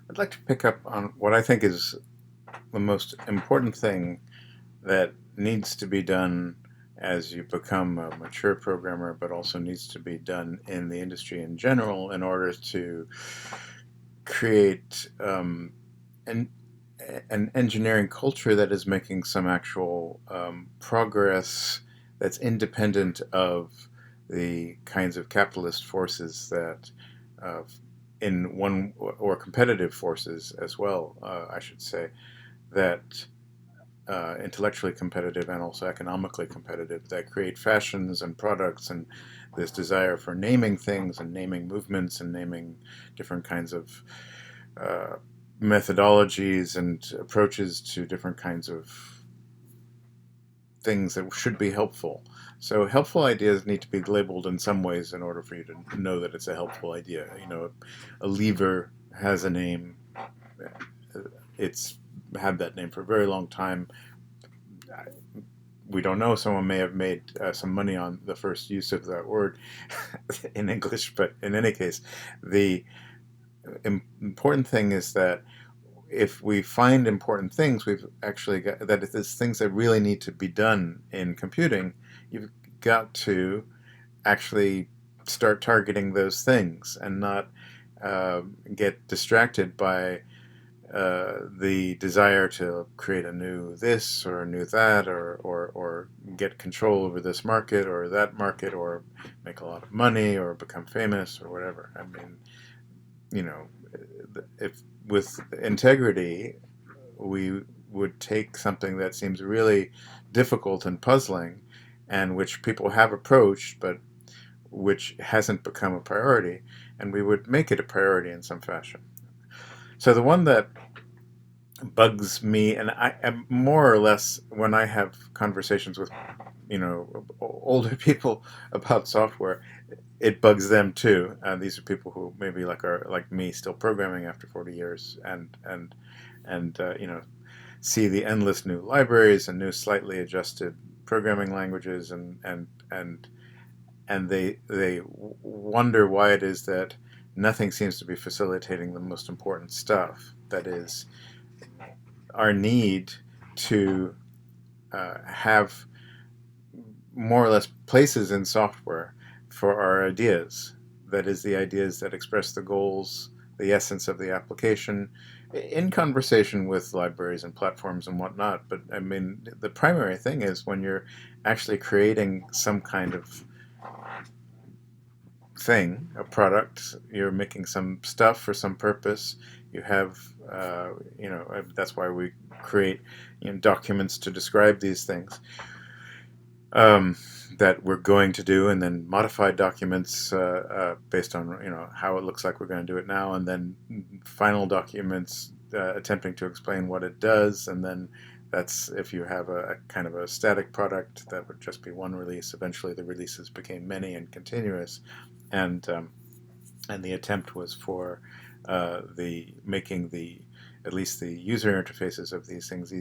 I'd like to pick up on what I think is the most important thing that needs to be done as you become a mature programmer, but also needs to be done in the industry in general in order to create an, an engineering culture that is making some actual progress that's independent of the kinds of capitalist forces that uh, in one or competitive forces as well, I should say, that intellectually competitive and also economically competitive that create fashions and products and this desire for naming things and naming movements and naming different kinds of uh, methodologies and approaches to different kinds of things that should be helpful. So helpful ideas need to be labeled in some ways in order for you to know that it's a helpful idea. You know, a lever has a name. It's had that name for a very long time. We don't know. Someone may have made some money on the first use of that word in English, but in any case, the important thing is that if we find important things, we've actually got that if there's things that really need to be done in computing, you've got to actually start targeting those things and not get distracted by the desire to create a new this or a new that or get control over this market or that market or make a lot of money or become famous or whatever. I mean, you know, if with integrity we would take something that seems really difficult and puzzling and which people have approached but which hasn't become a priority, and we would make it a priority in some fashion. So the one that bugs me, and I am more or less when I have conversations with older people about software, it bugs them too. These are people who maybe are like me, still programming after 40 years, and see the endless new libraries and new slightly adjusted programming languages, and they wonder why it is that nothing seems to be facilitating the most important stuff. That is our need to have more or less places in software for our ideas. That is, the ideas that express the goals, the essence of the application, in conversation with libraries and platforms and whatnot. But I mean, the primary thing is when you're actually creating some kind of thing, a product, you're making some stuff for some purpose. You have, that's why we create documents to describe these things um, that we're going to do, and then modified documents based on how it looks like we're going to do it now, and then final documents attempting to explain what it does, and then that's if you have a kind of a static product that would just be one release. Eventually, the releases became many and continuous, and the attempt was for the making the at least the user interfaces of these things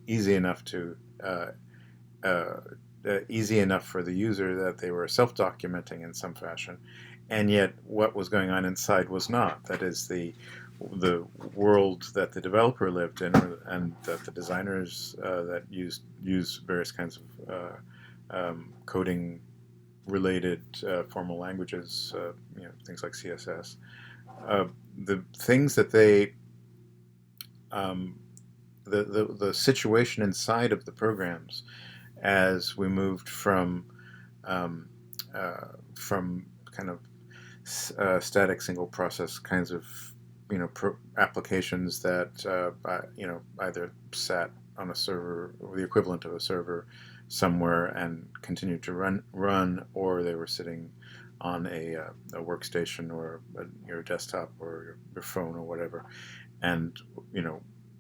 easy enough to uh, easy enough for the user that they were self-documenting in some fashion, and yet what was going on inside was not. That is the world that the developer lived in, and that the designers that use various kinds of coding related formal languages, things like CSS. Uh, the things that they um, the situation inside of the programs as we moved um, from kind of static single process kinds of applications that either sat on a server or the equivalent of a server somewhere and continued to run, or they were sitting on a workstation or your desktop or your phone or whatever, and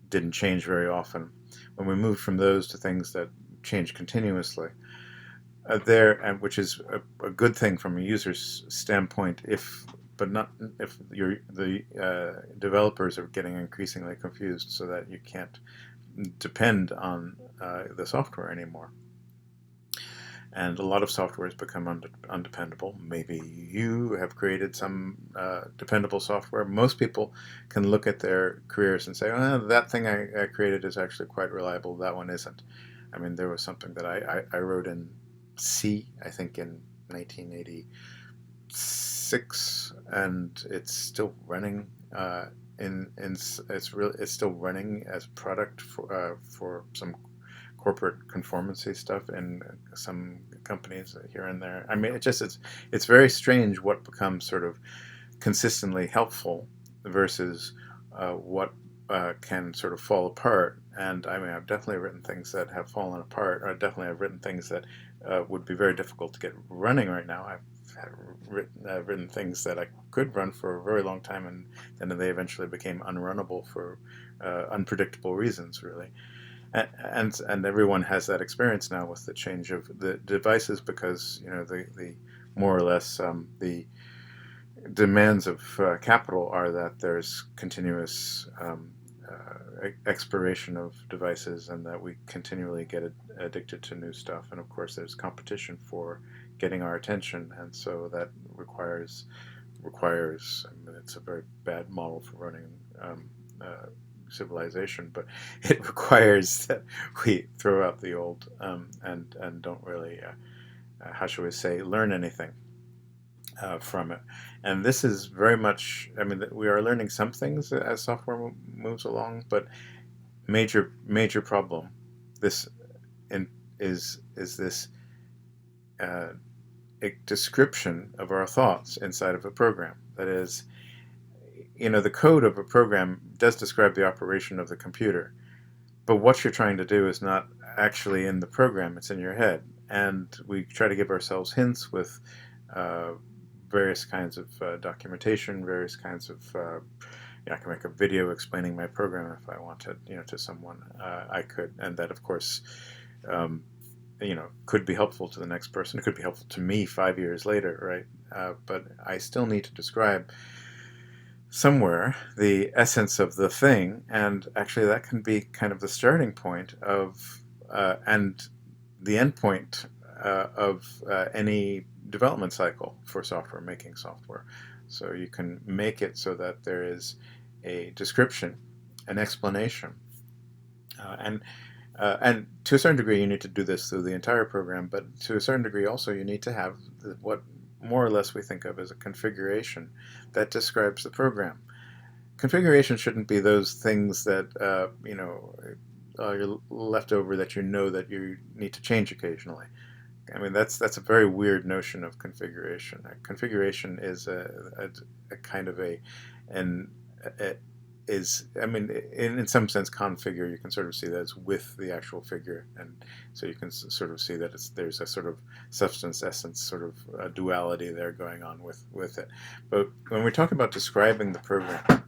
didn't change very often. When we moved from those to things that change continuously, which is a good thing from a user's standpoint, if but not if the developers are getting increasingly confused, so that you can't depend on the software anymore. and a lot of software has become undependable. Maybe you have created some dependable software. Most people can look at their careers and say, oh, that thing I created is actually quite reliable, that one isn't. I mean, there was something that I wrote in C, I think in 1986, and it's still running. It's still running as a product for some corporate conformancy stuff in some companies here and there. I mean, it's very strange what becomes sort of consistently helpful versus what can sort of fall apart. And I mean, I've definitely written things that have fallen apart, or definitely I've written things that would be very difficult to get running right now. I've written things that I could run for a very long time, and then they eventually became unrunnable for unpredictable reasons, really. And everyone has that experience now with the change of the devices, because the more or less the demands of capital are that there's continuous expiration of devices, and that we continually get addicted to new stuff. And of course, there's competition for getting our attention, and so that requires. I mean, it's a very bad model for running civilization, but it requires that we throw out the old and don't really, how shall we say, learn anything from it. And this is very much, I mean, we are learning some things as software moves along, but major problem this in, is this a description of our thoughts inside of a program. That is, the code of a program does describe the operation of the computer, but what you're trying to do is not actually in the program, it's in your head. And we try to give ourselves hints with various kinds of documentation, various kinds of I can make a video explaining my program if I wanted, to someone. I could, and that of course could be helpful to the next person. It could be helpful to me 5 years later, right? But I still need to describe somewhere the essence of the thing, and actually that can be kind of the starting point of and the end point of any development cycle for software, making software. So you can make it so that there is a description, an explanation, and to a certain degree you need to do this through the entire program, but to a certain degree also you need to have what more or less we think of as a configuration that describes the program. Configuration shouldn't be those things that are left over that that you need to change occasionally. I mean, that's a very weird notion of configuration. Configuration is a kind of I mean, in some sense, configure, you can sort of see that it's with the actual figure, and so you can sort of see that there's a sort of substance essence sort of duality there going on with it. But when we talk about describing the program,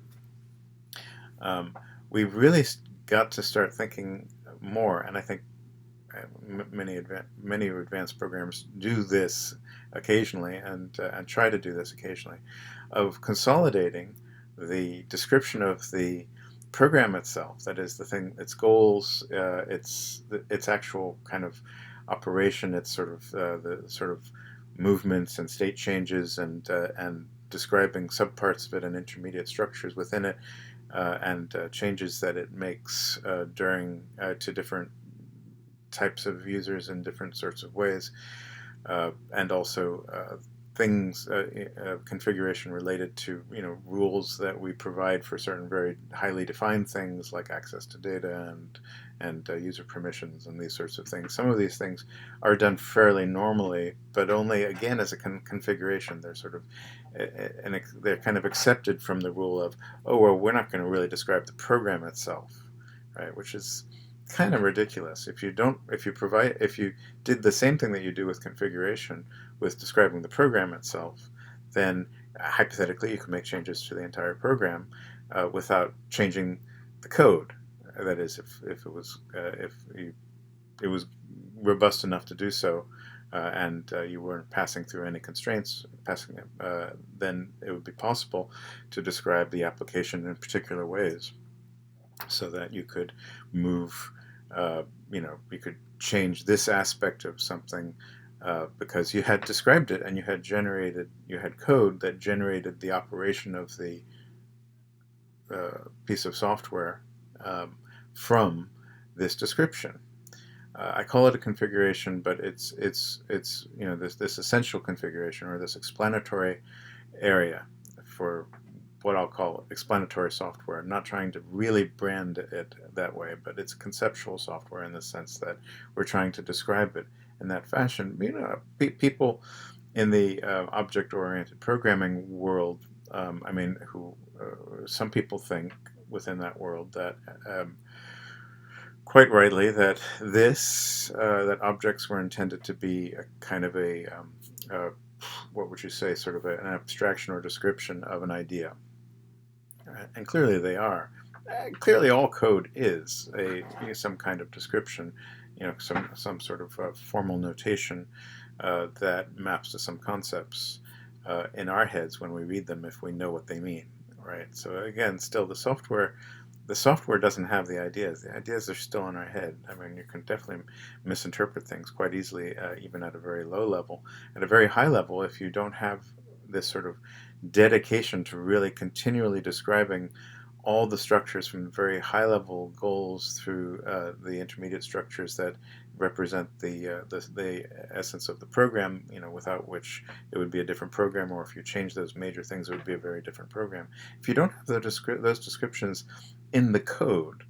we've really got to start thinking more, and I think many advanced programmers do this occasionally, and try to do this occasionally, of consolidating the description of the program itself, that is the thing, its goals, its actual kind of operation, its sort of the sort of movements and state changes, and describing subparts of it and intermediate structures within it, and changes that it makes during to different types of users in different sorts of ways, and also things, configuration related to rules that we provide for certain very highly defined things like access to data and user permissions and these sorts of things. Some of these things are done fairly normally, but only again as a configuration. They're sort of they're kind of accepted from the rule of, oh well, we're not going to really describe the program itself, right? Which is kind of ridiculous. If you did the same thing that you do with configuration with describing the program itself, then hypothetically you could make changes to the entire program without changing the code. That is, if it was robust enough to do so, and you weren't passing through any constraints, then it would be possible to describe the application in particular ways, so that you could move, you could change this aspect of something because you had described it and you had code that generated the operation of the piece of software um, from this description. I call it a configuration, but it's this essential configuration, or this explanatory area for what I'll call explanatory software. I'm not trying to really brand it that way, but it's conceptual software in the sense that we're trying to describe it in that fashion. People in the object-oriented programming world, some people think within that world that quite rightly that that objects were intended to be a kind of uh, what would you say, sort of an abstraction or description of an idea. And clearly they are. Clearly all code is some kind of description, some sort of formal notation that maps to some concepts in our heads when we read them, if we know what they mean, right? So again, still the software doesn't have the ideas. The ideas are still in our head. I mean, you can definitely misinterpret things quite easily, even at a very low level. At a very high level, if you don't have this sort of dedication to really continually describing all the structures from very high level goals through the intermediate structures that represent the essence of the program, without which it would be a different program, or if you change those major things, it would be a very different program. If you don't have those descriptions in the code,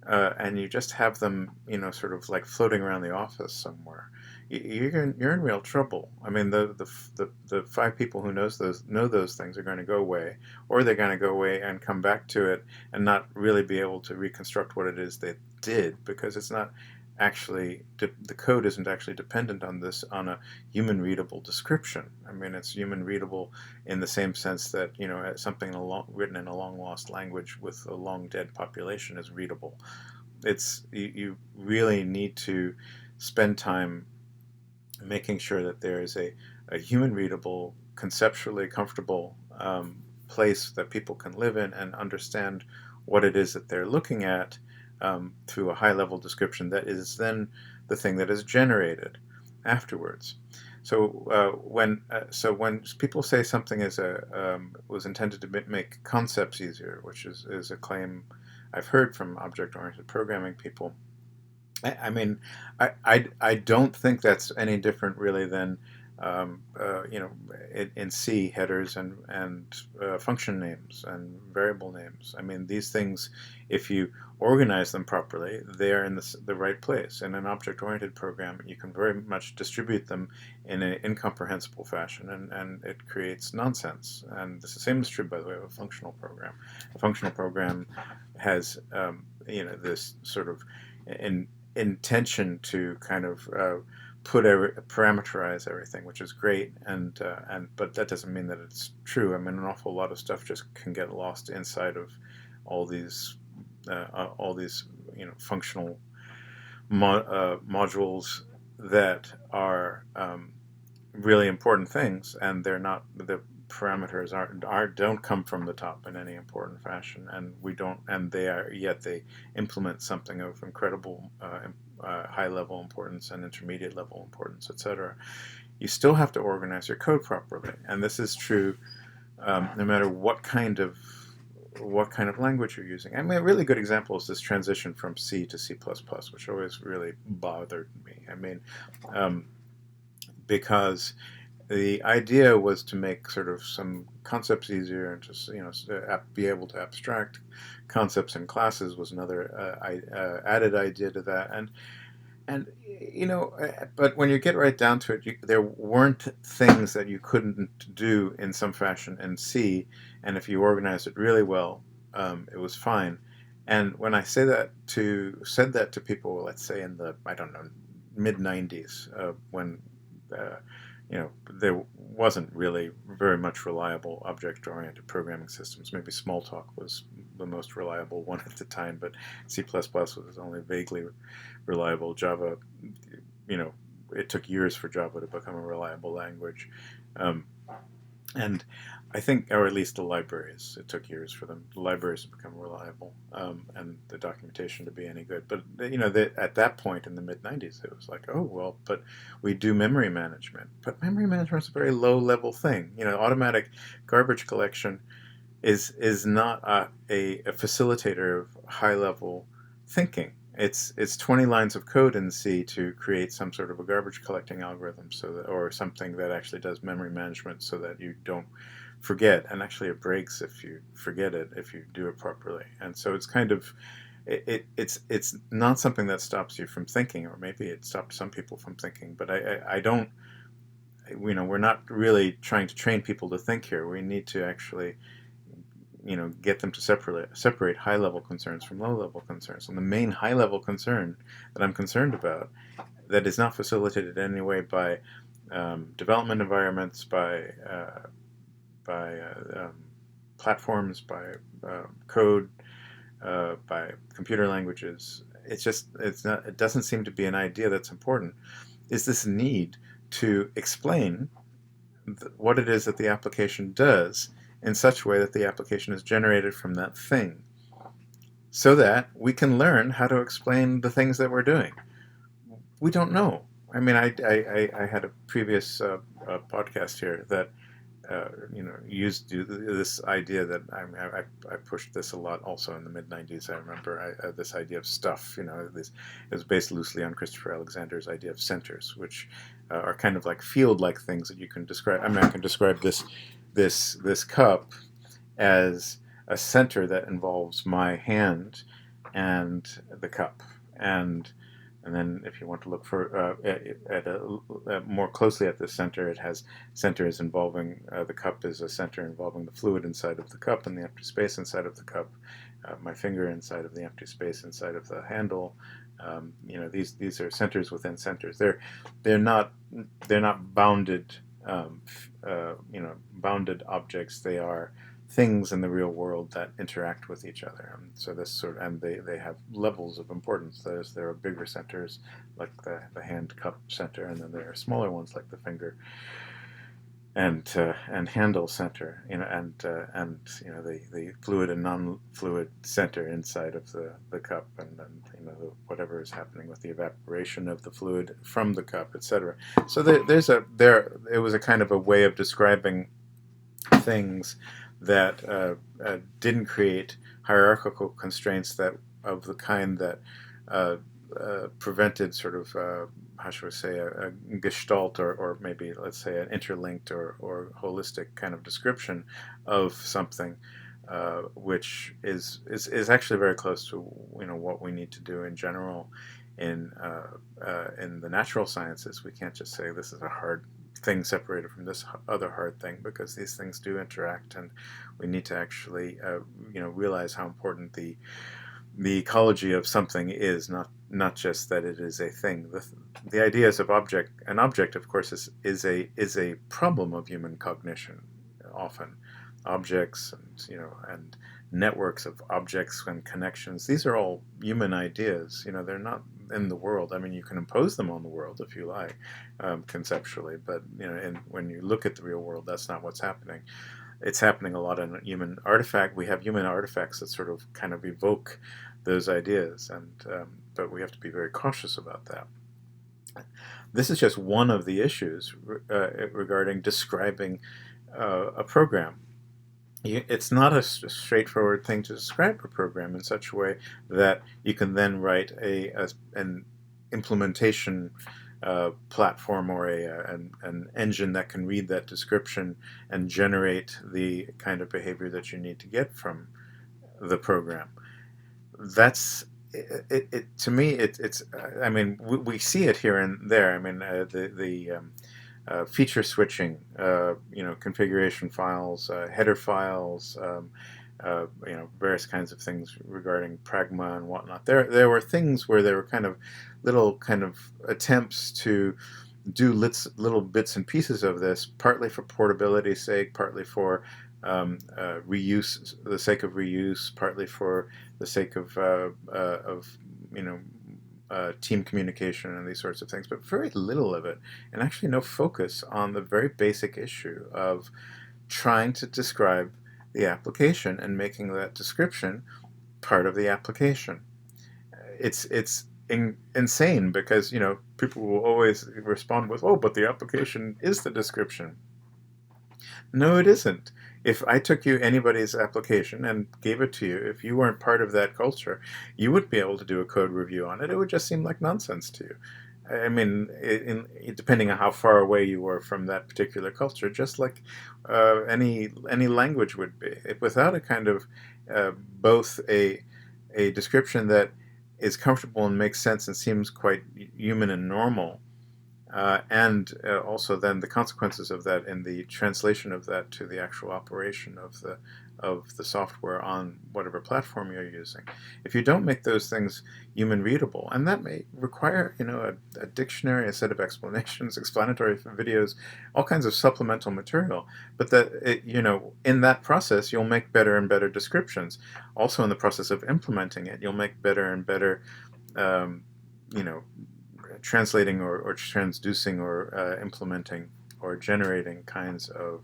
and you just have them, sort of like floating around the office somewhere, you're in real trouble. I mean, the five people who know those things are going to go away, or they're going to go away and come back to it and not really be able to reconstruct what it is they did, because it's not actually the code isn't actually dependent on a human readable description. I mean, it's human readable in the same sense that something written in a long lost language with a long dead population is readable. You really need to spend time making sure that there is a human readable, conceptually comfortable place that people can live in and understand what it is that they're looking at, through a high level description that is then the thing that is generated afterwards. So when people say something was intended to make concepts easier, which is a claim I've heard from object-oriented programming people, I mean, I don't think that's any different really than in C, headers and function names and variable names. I mean, these things, if you organize them properly, they are in the right place. In an object-oriented program, you can very much distribute them in an incomprehensible fashion, and it creates nonsense. And the same is true, by the way, of a functional program. A functional program has this sort of intention to kind of parameterize everything, which is great, but that doesn't mean that it's true. I mean, an awful lot of stuff just can get lost inside of all these functional modules that are really important things, and they're not the parameters don't come from the top in any important fashion, and we don't, and they implement something of incredible high level importance and intermediate level importance, etc. You still have to organize your code properly, and this is true no matter what kind of language you're using. I mean, a really good example is this transition from C to C++, which always really bothered me. I mean, because the idea was to make sort of some concepts easier, and just be able to abstract concepts and classes was another added idea to that. But when you get right down to it, there weren't things that you couldn't do in some fashion in C, and if you organized it really well, it was fine. And when I said that to people, let's say in the, I don't know, mid '90s, when there wasn't really very much reliable object-oriented programming systems. Maybe Smalltalk was the most reliable one at the time, but C++ was only vaguely reliable. Java, it took years for Java to become a reliable language. And I think, or at least the libraries, it took years for them. The libraries to become reliable, and the documentation to be any good. But at that point in the mid '90s, it was like, oh well, but we do memory management. But memory management is a very low level thing. Automatic garbage collection is not a facilitator of high level thinking. It's 20 lines of code in C to create some sort of a garbage collecting algorithm, or something that actually does memory management so that you don't forget, and actually it breaks if you forget it, if you do it properly. And so it's kind of it's not something that stops you from thinking, or maybe it stops some people from thinking, but I don't. We're not really trying to train people to think here. We need to actually get them to separate high level concerns from low level concerns. And the main high level concern that I'm concerned about, that is not facilitated in any way by development environments, by platforms, by code, by computer languages. It doesn't seem to be an idea that's important. Is this need to explain what it is that the application does in such a way that the application is generated from that thing, so that we can learn how to explain the things that we're doing. We don't know. I mean, I had a previous podcast here that used this idea that I pushed this a lot also in the mid '90s. I remember this idea of stuff. It was based loosely on Christopher Alexander's idea of centers, which are kind of like field-like things that you can describe. I mean, I can describe this cup as a center that involves my hand and the cup, and then if you want to look for more closely at this center, it has centers involving the cup is a center involving the fluid inside of the cup and the empty space inside of the cup. My finger inside of the empty space inside of the handle. These are centers within centers. They're not bounded bounded objects. They are things in the real world that interact with each other. So and they have levels of importance. There are bigger centers like the hand cup center, and then there are smaller ones like the finger and handle center, the fluid and non-fluid center inside of the cup, and then whatever is happening with the evaporation of the fluid from the cup, etc. So it was a kind of a way of describing things that didn't create hierarchical constraints that of the kind that prevented sort of how should we say a gestalt, or maybe let's say an interlinked or holistic kind of description of something, which is actually very close to what we need to do in general in the natural sciences. We can't just say this is a hard thing separated from this other hard thing, because these things do interact, and we need to actually realize how important the ecology of something is, not just that it is a thing. The ideas of an object, of course, is a problem of human cognition. Often, objects and networks of objects and connections. These are all human ideas. They're not in the world. I mean, you can impose them on the world if you like, conceptually, but when you look at the real world, that's not what's happening. It's happening a lot in human artifact. We have human artifacts that sort of kind of evoke those ideas, but we have to be very cautious about that. This is just one of the issues regarding describing a program. It's not a straightforward thing to describe a program in such a way that you can then write an implementation platform, or an engine that can read that description and generate the kind of behavior that you need to get from the program. That's to me. It's. I mean, we see it here and there. I mean, the feature switching, configuration files, header files, various kinds of things regarding pragma and whatnot. There were things where there were little kind of attempts to do little bits and pieces of this, partly for portability's sake, partly for reuse, the sake of reuse, partly for the sake of team communication and these sorts of things, but very little of it, and actually no focus on the very basic issue of trying to describe the application and making that description part of the application. It's insane because people will always respond with, "Oh, but the application is the description." No, it isn't. If I took anybody's application and gave it to you, if you weren't part of that culture, you wouldn't be able to do a code review on it. It would just seem like nonsense to you. I mean, depending on how far away you were from that particular culture, just like any language would be. Without a kind of both a description that is comfortable and makes sense and seems quite human and normal, and also then the consequences of that and the translation of that to the actual operation of the software on whatever platform you're using. If you don't make those things human readable, and that may require a dictionary, a set of explanations, explanatory videos, all kinds of supplemental material, but in that process you'll make better and better descriptions. Also in the process of implementing it, you'll make better and better um, you know translating or transducing or implementing or generating kinds of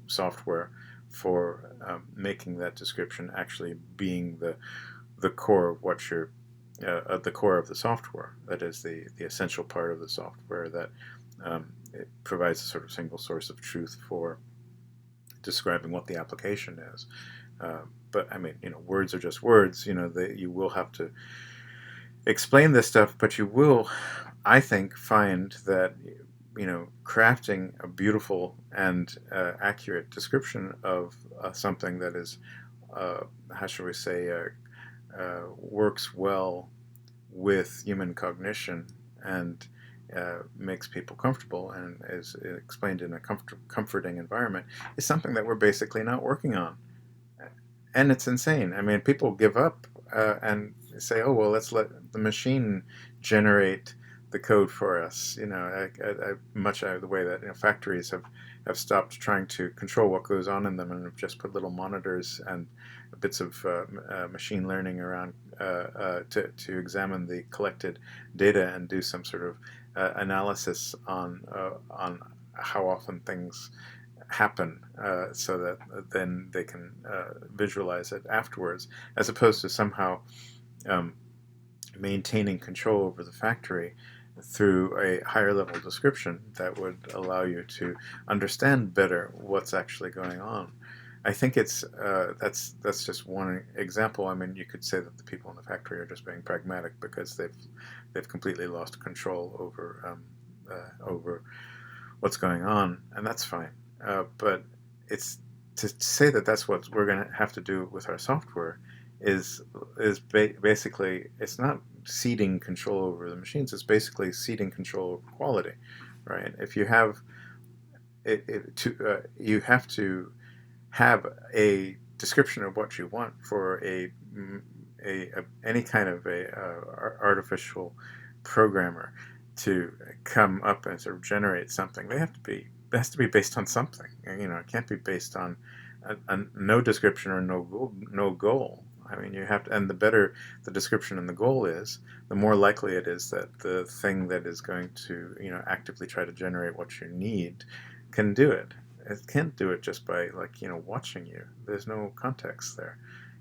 software for making that description actually being the core of what you're the core of the software. That is the essential part of the software that it provides a sort of single source of truth for describing what the application is. But I mean, words are just words. You will have to explain this stuff, but you will, I think, find that crafting a beautiful and accurate description of something that is, how shall we say, works well with human cognition and makes people comfortable and is explained in a comforting environment is something that we're basically not working on. And it's insane. I mean, people give up and say, "Oh well, let's let the machine generate the code for us." Much the way that factories have stopped trying to control what goes on in them and have just put little monitors and bits of machine learning around to examine the collected data and do some sort of analysis on how often things happen, so that then they can visualize it afterwards, as opposed to somehow um, maintaining control over the factory through a higher level description that would allow you to understand better what's actually going on. I think that's just one example. I mean, you could say that the people in the factory are just being pragmatic because they've completely lost control over what's going on, and that's fine. But it's to say that that's what we're going to have to do with our software is basically, it's not ceding control over the machines. It's basically ceding control over quality, right? If you have you have to have a description of what you want for any kind of artificial programmer to come up and sort of generate something. It has to be based on something. It can't be based on no description or no goal. I mean, you have to, and the better the description and the goal is, the more likely it is that the thing that is going to actively try to generate what you need can do it. It can't do it just by watching you. There's no context there.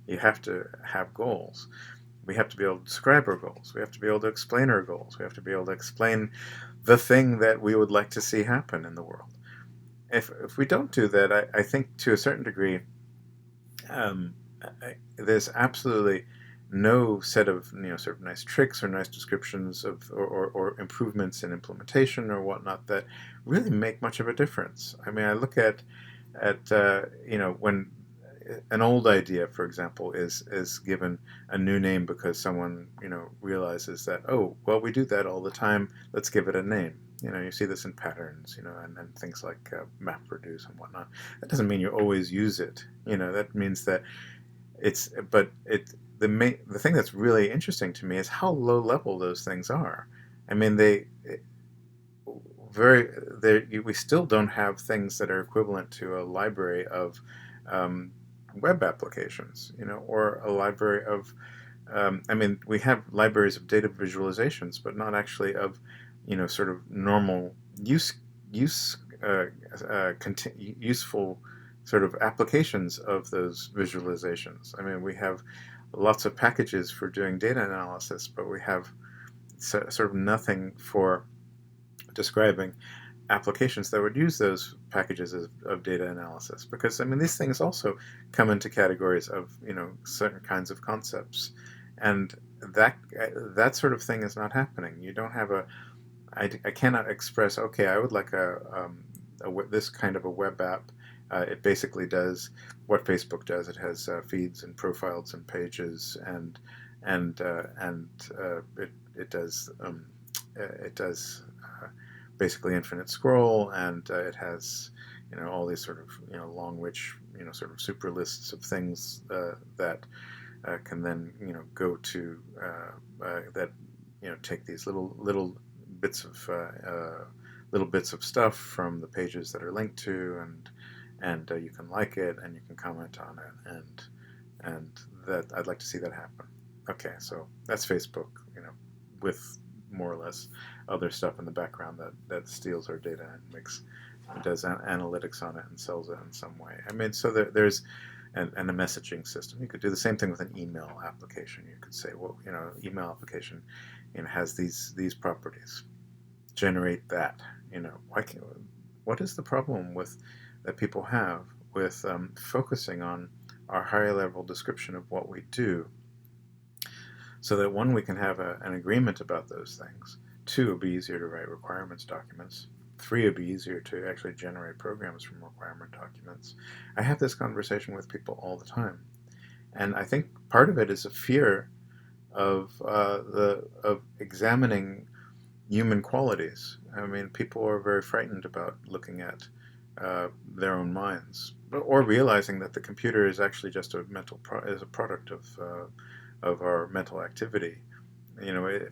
You have to have goals. We have to be able to describe our goals. We have to be able to explain our goals. We have to be able to explain the thing that we would like to see happen in the world. If we don't do that, I think to a certain degree, there's absolutely no set of sort of nice tricks or nice descriptions of or improvements in implementation or whatnot that really make much of a difference. I mean, I look at when an old idea, for example, is given a new name because someone realizes that, oh well, we do that all the time. Let's give it a name. You see this in patterns, and things like MapReduce and whatnot. That doesn't mean you always use it. That means that the thing that's really interesting to me is how low level those things are. I mean, we still don't have things that are equivalent to a library of web applications, or a library of I mean, we have libraries of data visualizations, but not actually of sort of normal use useful sort of applications of those visualizations. I mean, we have lots of packages for doing data analysis, but we have sort of nothing for describing applications that would use those packages of data analysis. Because I mean, these things also come into categories of certain kinds of concepts, and that sort of thing is not happening. You don't have I cannot express, okay, I would like this kind of a web app. It basically does what Facebook does. It has feeds and profiles and pages, it does basically infinite scroll, and it has all these sort of long, rich sort of super lists of things that can then go to that take these little bits of stuff from the pages that are linked to, and you can like it and you can comment on it, and that I'd like to see that happen. Okay, so that's Facebook, with more or less other stuff in the background that steals our data and does analytics on it and sells it in some way. I mean, so there's and a messaging system. You could do the same thing with an email application. You could say, well, email application has these properties. Generate that. What is the problem that people have with focusing on our higher level description of what we do, so that one, we can have an agreement about those things. Two, it'll be easier to write requirements documents. Three, it'll be easier to actually generate programs from requirement documents. I have this conversation with people all the time, and I think part of it is a fear of examining human qualities. I mean, people are very frightened about looking at their own minds, or realizing that the computer is actually just a product of our mental activity.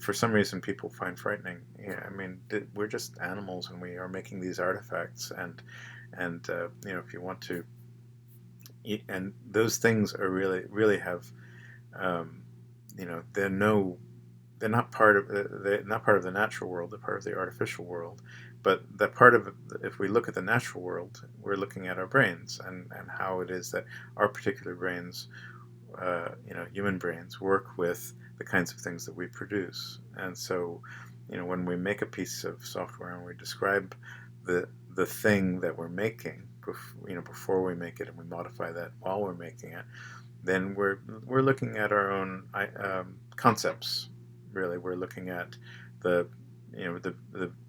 For some reason, people find frightening. Yeah, I mean, we're just animals, and we are making these artifacts, and if you want to, and those things are really have, they're not part of the natural world. They're part of the artificial world. But that part of, if we look at the natural world, we're looking at our brains, and how it is that our particular brains, human brains, work with the kinds of things that we produce. And so, when we make a piece of software and we describe the thing that we're making, before we make it, and we modify that while we're making it, then we're looking at our own concepts. Really, we're looking at the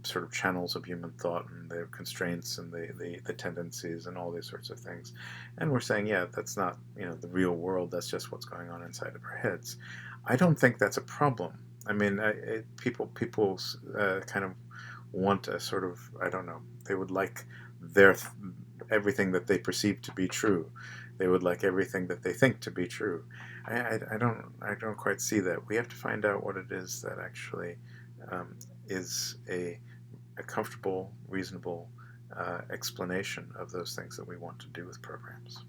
sort of channels of human thought, and the constraints, and the tendencies, and all these sorts of things, and we're saying, yeah, that's not the real world. That's just what's going on inside of our heads. I don't think that's a problem. I mean, people kind of want a sort of, I don't know, they would like everything that they perceive to be true. They would like everything that they think to be true. I don't quite see that. We have to find out what it is that actually is a comfortable, reasonable explanation of those things that we want to do with programs.